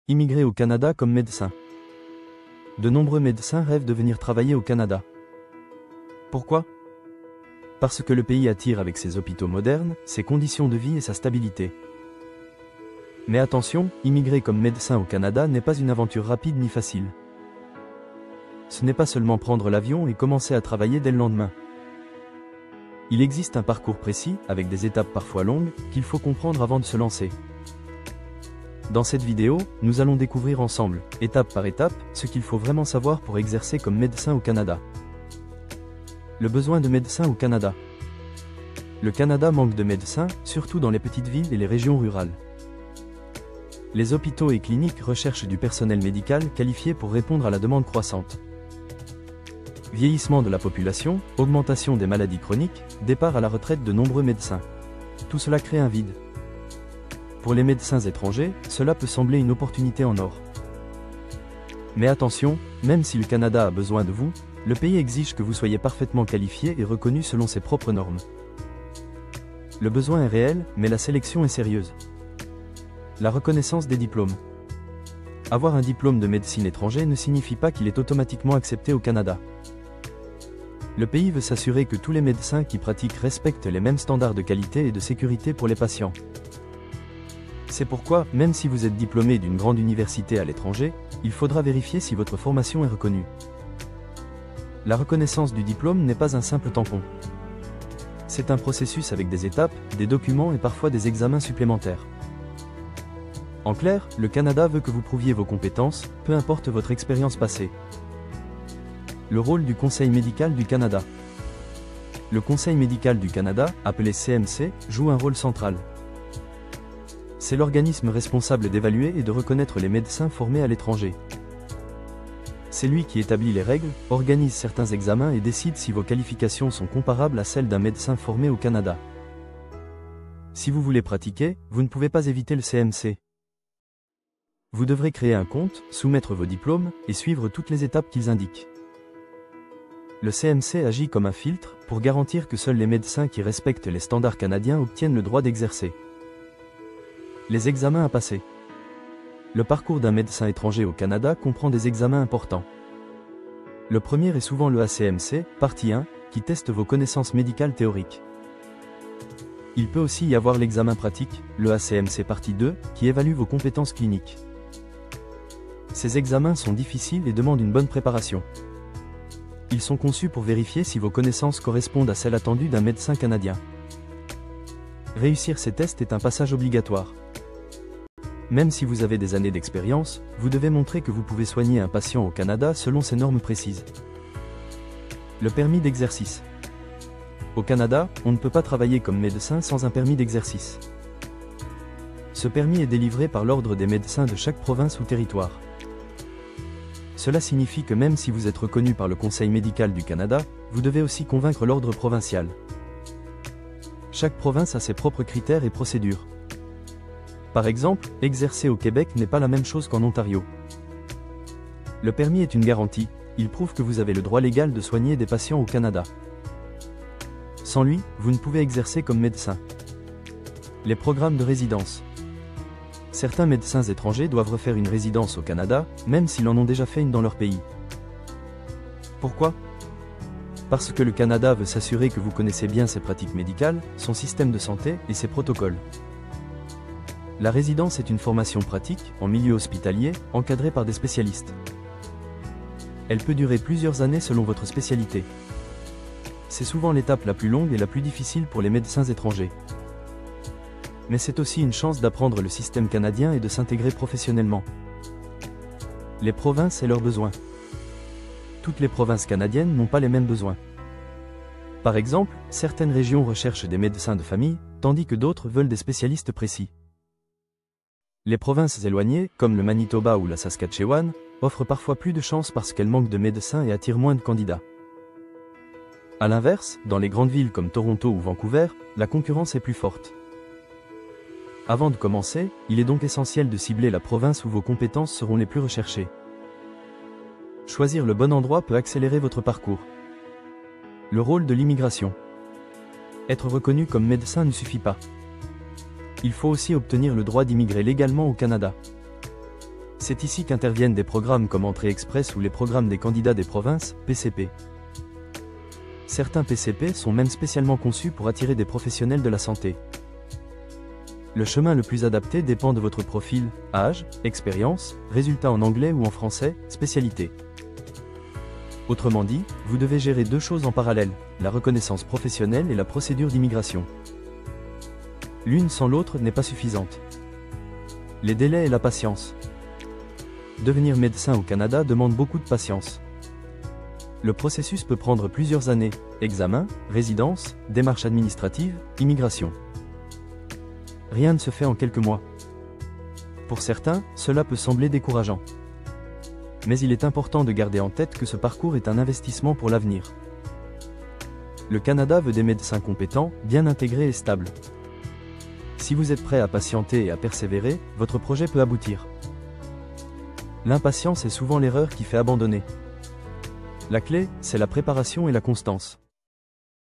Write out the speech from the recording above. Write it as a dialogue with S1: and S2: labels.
S1: Immigrer au Canada comme médecin. De nombreux médecins rêvent de venir travailler au Canada. Pourquoi? Parce que le pays attire avec ses hôpitaux modernes, ses conditions de vie et sa stabilité. Mais attention, immigrer comme médecin au Canada n'est pas une aventure rapide ni facile. Ce n'est pas seulement prendre l'avion et commencer à travailler dès le lendemain. Il existe un parcours précis, avec des étapes parfois longues, qu'il faut comprendre avant de se lancer. Dans cette vidéo, nous allons découvrir ensemble, étape par étape, ce qu'il faut vraiment savoir pour exercer comme médecin au Canada. Le besoin de médecins au Canada. Le Canada manque de médecins, surtout dans les petites villes et les régions rurales. Les hôpitaux et cliniques recherchent du personnel médical qualifié pour répondre à la demande croissante. Vieillissement de la population, augmentation des maladies chroniques, départ à la retraite de nombreux médecins. Tout cela crée un vide. Pour les médecins étrangers, cela peut sembler une opportunité en or. Mais attention, même si le Canada a besoin de vous, le pays exige que vous soyez parfaitement qualifié et reconnu selon ses propres normes. Le besoin est réel, mais la sélection est sérieuse. La reconnaissance des diplômes. Avoir un diplôme de médecine étranger ne signifie pas qu'il est automatiquement accepté au Canada. Le pays veut s'assurer que tous les médecins qui pratiquent respectent les mêmes standards de qualité et de sécurité pour les patients. C'est pourquoi, même si vous êtes diplômé d'une grande université à l'étranger, il faudra vérifier si votre formation est reconnue. La reconnaissance du diplôme n'est pas un simple tampon. C'est un processus avec des étapes, des documents et parfois des examens supplémentaires. En clair, le Canada veut que vous prouviez vos compétences, peu importe votre expérience passée. Le rôle du Conseil médical du Canada. Le Conseil médical du Canada, appelé CMC, joue un rôle central. C'est l'organisme responsable d'évaluer et de reconnaître les médecins formés à l'étranger. C'est lui qui établit les règles, organise certains examens et décide si vos qualifications sont comparables à celles d'un médecin formé au Canada. Si vous voulez pratiquer, vous ne pouvez pas éviter le CMC. Vous devrez créer un compte, soumettre vos diplômes, et suivre toutes les étapes qu'ils indiquent. Le CMC agit comme un filtre, pour garantir que seuls les médecins qui respectent les standards canadiens obtiennent le droit d'exercer. Les examens à passer. Le parcours d'un médecin étranger au Canada comprend des examens importants. Le premier est souvent le ACMC, partie 1, qui teste vos connaissances médicales théoriques. Il peut aussi y avoir l'examen pratique, le ACMC partie 2, qui évalue vos compétences cliniques. Ces examens sont difficiles et demandent une bonne préparation. Ils sont conçus pour vérifier si vos connaissances correspondent à celles attendues d'un médecin canadien. Réussir ces tests est un passage obligatoire. Même si vous avez des années d'expérience, vous devez montrer que vous pouvez soigner un patient au Canada selon ces normes précises. Le permis d'exercice. Au Canada, on ne peut pas travailler comme médecin sans un permis d'exercice. Ce permis est délivré par l'ordre des médecins de chaque province ou territoire. Cela signifie que même si vous êtes reconnu par le Conseil médical du Canada, vous devez aussi convaincre l'ordre provincial. Chaque province a ses propres critères et procédures. Par exemple, exercer au Québec n'est pas la même chose qu'en Ontario. Le permis est une garantie, il prouve que vous avez le droit légal de soigner des patients au Canada. Sans lui, vous ne pouvez exercer comme médecin. Les programmes de résidence. Certains médecins étrangers doivent refaire une résidence au Canada, même s'ils en ont déjà fait une dans leur pays. Pourquoi? Parce que le Canada veut s'assurer que vous connaissez bien ses pratiques médicales, son système de santé et ses protocoles. La résidence est une formation pratique, en milieu hospitalier, encadrée par des spécialistes. Elle peut durer plusieurs années selon votre spécialité. C'est souvent l'étape la plus longue et la plus difficile pour les médecins étrangers. Mais c'est aussi une chance d'apprendre le système canadien et de s'intégrer professionnellement. Les provinces et leurs besoins. Toutes les provinces canadiennes n'ont pas les mêmes besoins. Par exemple, certaines régions recherchent des médecins de famille, tandis que d'autres veulent des spécialistes précis. Les provinces éloignées, comme le Manitoba ou la Saskatchewan, offrent parfois plus de chances parce qu'elles manquent de médecins et attirent moins de candidats. A l'inverse, dans les grandes villes comme Toronto ou Vancouver, la concurrence est plus forte. Avant de commencer, il est donc essentiel de cibler la province où vos compétences seront les plus recherchées. Choisir le bon endroit peut accélérer votre parcours. Le rôle de l'immigration. Être reconnu comme médecin ne suffit pas. Il faut aussi obtenir le droit d'immigrer légalement au Canada. C'est ici qu'interviennent des programmes comme Entrée Express ou les programmes des candidats des provinces, PCP. Certains PCP sont même spécialement conçus pour attirer des professionnels de la santé. Le chemin le plus adapté dépend de votre profil, âge, expérience, résultats en anglais ou en français, spécialité. Autrement dit, vous devez gérer deux choses en parallèle, la reconnaissance professionnelle et la procédure d'immigration. L'une sans l'autre n'est pas suffisante. Les délais et la patience. Devenir médecin au Canada demande beaucoup de patience. Le processus peut prendre plusieurs années, examen, résidence, démarches administratives, immigration. Rien ne se fait en quelques mois. Pour certains, cela peut sembler décourageant. Mais il est important de garder en tête que ce parcours est un investissement pour l'avenir. Le Canada veut des médecins compétents, bien intégrés et stables. Si vous êtes prêt à patienter et à persévérer, votre projet peut aboutir. L'impatience est souvent l'erreur qui fait abandonner. La clé, c'est la préparation et la constance.